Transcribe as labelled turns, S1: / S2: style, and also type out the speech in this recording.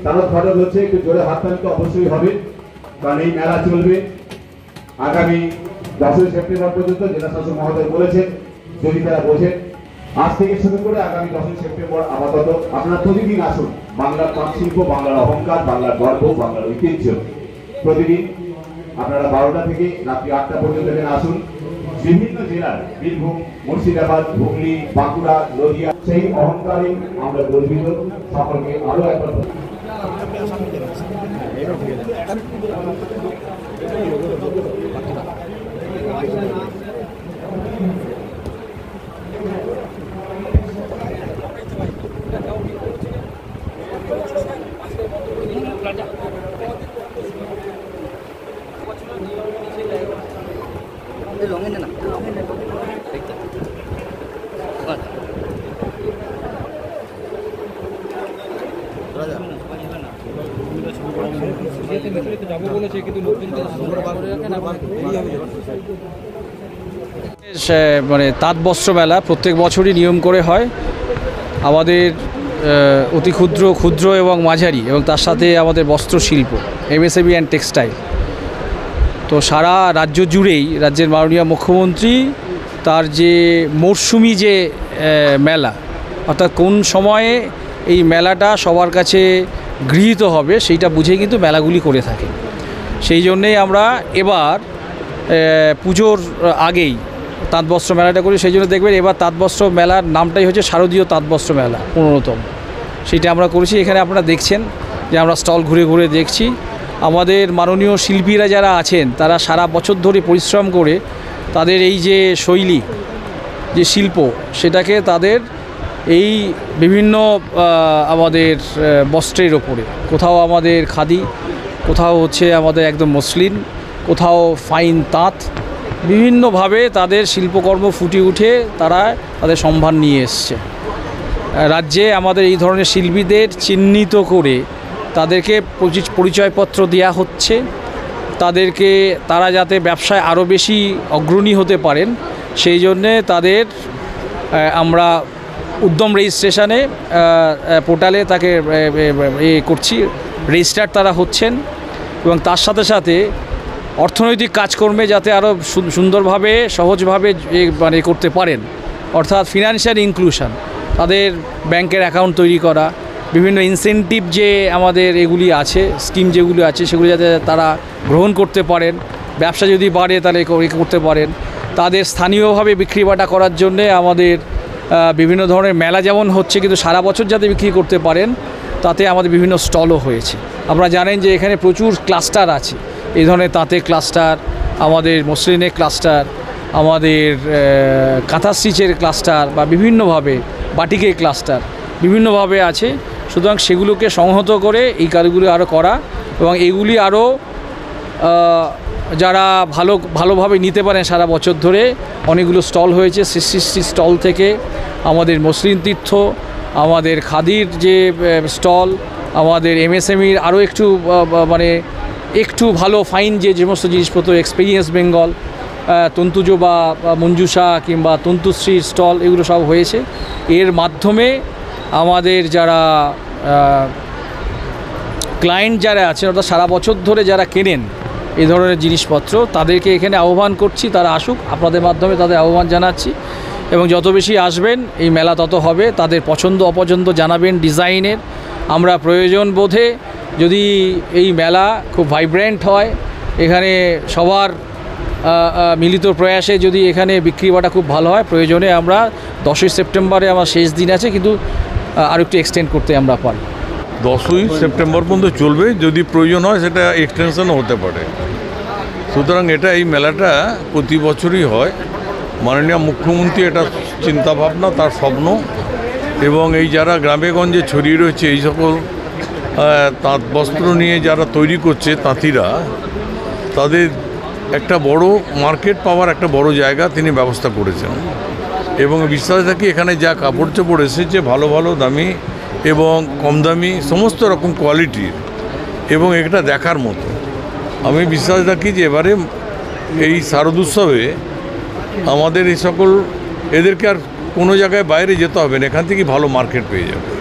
S1: তারও খরচ হচ্ছে, একটু জোরে হাততালি তো অবশ্যই হবে, কারণ এই মেলা চলবে আগামী 10ই সেপ্টেম্বর পর্যন্ত। জেলা শাসক মহোদয় বলেছেন যদি তারা বোঝেন, আজ থেকে শুরু করে আগামী 10ই সেপ্টেম্বর আপাতত আপনারা প্রতিদিন আসুন। বাংলার পাট শিল্প, বাংলার অহংকার, বাংলার গর্ব, বাংলার ঐতিহ্য। প্রতিদিন আপনারা 12টা থেকে রাত্রি 8টা পর্যন্ত এখানে আসুন। বিভিন্ন জেলার বীরভূম, মুর্শিদাবাদ, হুগলি, বাঁকুড়া, নদিয়া, সেই অহংকারে আমরা গর্বিত। সকলকে আরো একবার
S2: মানে তাঁত বস্ত্র মেলা প্রত্যেক বছরই নিয়ম করে হয়। আমাদের অতি ক্ষুদ্র, ক্ষুদ্র এবং মাঝারি এবং তার সাথে আমাদের বস্ত্র শিল্প, এমএসএমই অ্যান্ড টেক্সটাইল। তো সারা রাজ্য জুড়েই রাজ্যের মাননীয় মুখ্যমন্ত্রী তার যে মরশুমি যে মেলা, অর্থাৎ কোন সময়ে এই মেলাটা সবার কাছে গৃহীত হবে সেইটা বুঝে কিন্তু মেলাগুলি করে থাকে। সেই জন্যেই আমরা এবার পুজোর আগেই তাঁতবস্ত্র মেলাটা করি। সেই জন্য দেখবেন এবার তাঁতবস্ত্র মেলার নামটাই হচ্ছে শারদীয় তাঁতবস্ত্র মেলা 15তম। সেইটা আমরা করেছি। এখানে আপনারা দেখছেন যে আমরা স্টল ঘুরে ঘুরে দেখছি। আমাদের মাননীয় শিল্পীরা যারা আছেন তারা সারা বছর ধরে পরিশ্রম করে তাদের এই যে শৈলী, যে শিল্প, সেটাকে তাদের এই বিভিন্ন আমাদের বস্ত্রের ওপরে, কোথাও আমাদের খাদি, কোথাও হচ্ছে আমাদের একদম মসলিন, কোথাও ফাইন তাঁত, বিভিন্নভাবে তাদের শিল্পকর্ম ফুটে উঠে তারা তাদের সম্ভার নিয়ে এসছে। রাজ্যে আমাদের এই ধরনের শিল্পীদের চিহ্নিত করে তাদেরকে পরিচয়পত্র দেওয়া হচ্ছে। তাদেরকে তারা যাতে ব্যবসায় আরও বেশি অগ্রণী হতে পারেন সেই জন্যে তাদের আমরা উদ্যম রেজিস্ট্রেশনে পোর্টালে তাকে করছি, রেজিস্টার তারা হচ্ছেন। এবং তার সাথে সাথে অর্থনৈতিক কাজকর্মে যাতে আরও সুন্দরভাবে, সহজভাবে মানে করতে পারেন, অর্থাৎ ফিনান্সিয়াল ইনক্লুশন, তাদের ব্যাংকের অ্যাকাউন্ট তৈরি করা, বিভিন্ন ইনসেন্টিভ যে আমাদের এগুলি আছে, স্কিম যেগুলি আছে, সেগুলি যাতে তারা গ্রহণ করতে পারেন, ব্যবসা যদি বাড়ে তাহলে করতে পারেন। তাদের স্থানীয়ভাবে বিক্রি বাটা করার জন্যে আমাদের বিভিন্ন ধরনের মেলা যেমন হচ্ছে, কিন্তু সারা বছর যাতে বিক্রি করতে পারেন তাতে আমাদের বিভিন্ন স্টলও হয়েছে। আপনারা জানেন যে এখানে প্রচুর ক্লাস্টার আছে, এই ধরনের তাঁতের ক্লাস্টার, আমাদের মসলিনের ক্লাস্টার, আমাদের কাঁথা স্টিচের ক্লাস্টার, বা বিভিন্নভাবে বাটিকের ক্লাস্টার বিভিন্নভাবে আছে। সুতরাং সেগুলোকে সংহত করে এই কাজগুলি আরও করা, এবং এগুলি আরও যারা ভালোভাবে নিতে পারেন সারা বছর ধরে অনেকগুলো স্টল হয়েছে। 60 স্টল থেকে আমাদের মসলিন তীর্থ, আমাদের খাদির যে স্টল, আমাদের এমএসএমইর আরও একটু মানে একটু ভালো ফাইন যে সমস্ত জিনিসপত্র, এক্সপিরিয়েন্স বেঙ্গল, তন্তুজ বা মঞ্জুষা কিংবা তন্তুশ্রীর স্টল, এগুলো সব হয়েছে। এর মাধ্যমে আমাদের যারা ক্লায়েন্ট যারা আছেন, অর্থাৎ সারা বছর ধরে যারা কেনেন এই ধরনের জিনিসপত্র, তাদেরকে এখানে আহ্বান করছি তারা আসুক। আপনাদের মাধ্যমে তাদের আহ্বান জানাচ্ছি, এবং যত বেশি আসবেন এই মেলা তত হবে। তাদের পছন্দ অপছন্দ জানাবেন ডিজাইনের। আমরা প্রয়োজন বোধে যদি এই মেলা খুব ভাইব্রেন্ট হয়, এখানে সবার মিলিত প্রয়াসে যদি এখানে বিক্রি বাটা খুব ভালো হয়, প্রয়োজনে আমরা 10ই সেপ্টেম্বরে আমার শেষ দিন আছে, কিন্তু আর একটু এক্সটেন্ড করতে আমরা পারি।
S3: 10ই সেপ্টেম্বর পর্যন্ত চলবে, যদি প্রয়োজন হয় সেটা এক্সটেনশনও হতে পারে। সুতরাং এই মেলাটা প্রতি বছরই হয়। মাননীয় মুখ্যমন্ত্রী এটা চিন্তাভাবনা, তার স্বপ্ন, এবং এই যারা গ্রামে গঞ্জে ছড়িয়ে রয়েছে এই সকল তাঁত বস্ত্র নিয়ে যারা তৈরি করছে তাঁতিরা, তাদের একটা বড় মার্কেট পাওয়ার একটা বড় জায়গা তিনি ব্যবস্থা করেছেন। এবং বিশ্বাস থাকি এখানে যা কাপড় চোপড় এসেছে ভালো ভালো দামি এবং কম দামি সমস্ত রকম কোয়ালিটির, এবং এটা দেখার মতো। আমি বিশ্বাস রাখি যে এবারে এই শারদোৎসবে আমাদের এই সকল এদেরকে আর কোনো জায়গায় বাইরে যেতে হবে না, এখান থেকে ভালো মার্কেট পেয়ে যাবে।